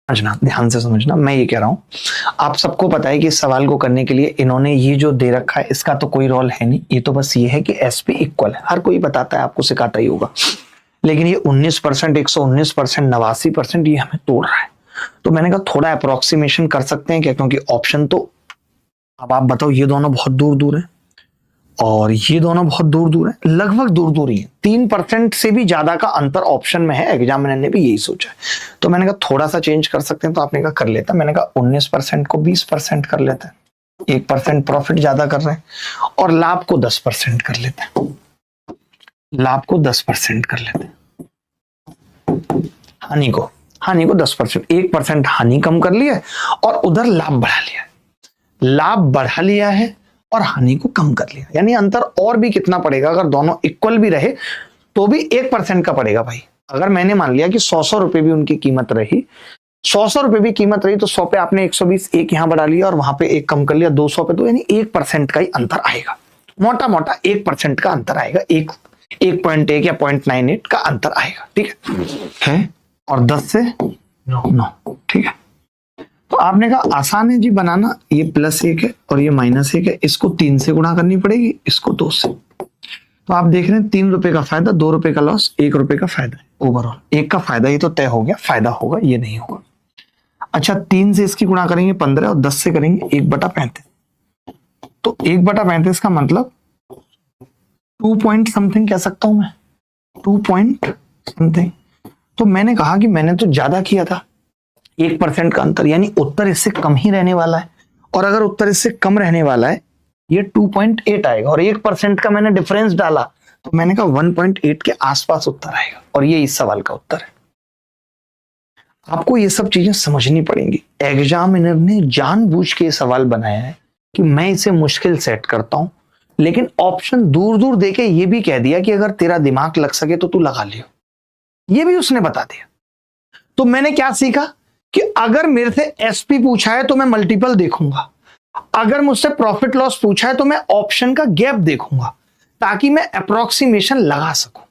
समझना, ध्यान से समझना, मैं ये कह रहा हूं आप सबको पता है कि इस सवाल को करने के लिए इन्होंने ये जो दे रखा है इसका तो कोई रोल है नहीं, ये तो बस ये है कि एसपी इक्वल है, हर कोई बताता है, आपको सिखाता ही होगा, लेकिन ये 19%, 119%, 89% ये हमें तोड़ रहा है। तो मैंने कहा थोड़ा अप्रोक्सीमेशन कर सकते हैं क्या, क्योंकि ऑप्शन तो, अब आप बताओ, ये दोनों बहुत दूर दूर है और ये दोनों बहुत दूर दूर है, लगभग दूर दूर ही है, 3% से भी ज्यादा का अंतर ऑप्शन में है। एग्जामिनर ने भी यही सोचा है, तो मैंने कहा थोड़ा सा चेंज कर सकते हैं, तो आपने कहा कर लेता। मैंने कहा 19% को 20% कर लेते हैं, 1% प्रॉफिट ज्यादा कर रहे हैं, और लाभ को 10% कर लेते हैं, लाभ को 10% कर लेते हैं, हानि को 10%, 1% हानि कम कर लिया और उधर लाभ बढ़ा लिया, लाभ बढ़ा लिया है और हानि को कम कर लिया, यानी अंतर और भी कितना पड़ेगा, अगर दोनों इक्वल भी रहे तो भी 1% का पड़ेगा भाई। अगर मैंने मान लिया कि 100 रुपए भी उनकी कीमत रही, 100 रुपए भी कीमत रही, तो 100 पे आपने 120 एक यहां बढ़ा लिया और वहां पे एक कम कर लिया, 200 पे, तो यानी 1% का ही अंतर आएगा, मोटा मोटा 1% का अंतर आएगा, 1.1 या 0.98 का अंतर आएगा, ठीक है? और 10 से 9, ठीक है? तो आपने कहा आसान है जी बनाना, ये +1 है और ये -1 है, इसको 3 से गुणा करनी पड़ेगी, इसको 2 से। तो आप देख रहे हैं 3 रुपए का फायदा, 2 रुपए का लॉस, 1 रुपए का फायदा है ओवरऑल। 1 का फायदा ये तो तय हो गया, फायदा होगा, ये नहीं होगा। अच्छा, 3 से इसकी गुणा करेंगे 15 और 10 से करेंगे 1/35, तो 1/35 का मतलब 2 पॉइंट समथिंग कह सकता हूं मैं, 2 पॉइंट समथिंग। तो मैंने कहा कि मैंने तो ज्यादा किया था, 1% का अंतर, यानी उत्तर इससे कम ही रहने वाला है, और अगर उत्तर इससे कम रहने वाला है ये 2.8 आएगा, और 1% का मैंने डिफरेंस डाला, तो मैंने कहा 1.8 के आसपास उत्तर आएगा, और ये इस सवाल का उत्तर है। आपको ये सब चीजें समझनी पड़ेंगी। एग्जामिनर ने जानबूझ के सवाल बनाया है कि मैं इसे मुश्किल सेट करता हूं, लेकिन ऑप्शन दूर दूर देके ये भी कह दिया कि अगर तेरा दिमाग लग सके तो तू लगा लियो, ये भी उसने बता दिया। तो मैंने क्या सीखा कि अगर मेरे से एसपी पूछा है तो मैं मल्टीपल देखूंगा, अगर मुझसे प्रॉफिट लॉस पूछा है तो मैं ऑप्शन का गैप देखूंगा, ताकि मैं अप्रोक्सीमेशन लगा सकूं।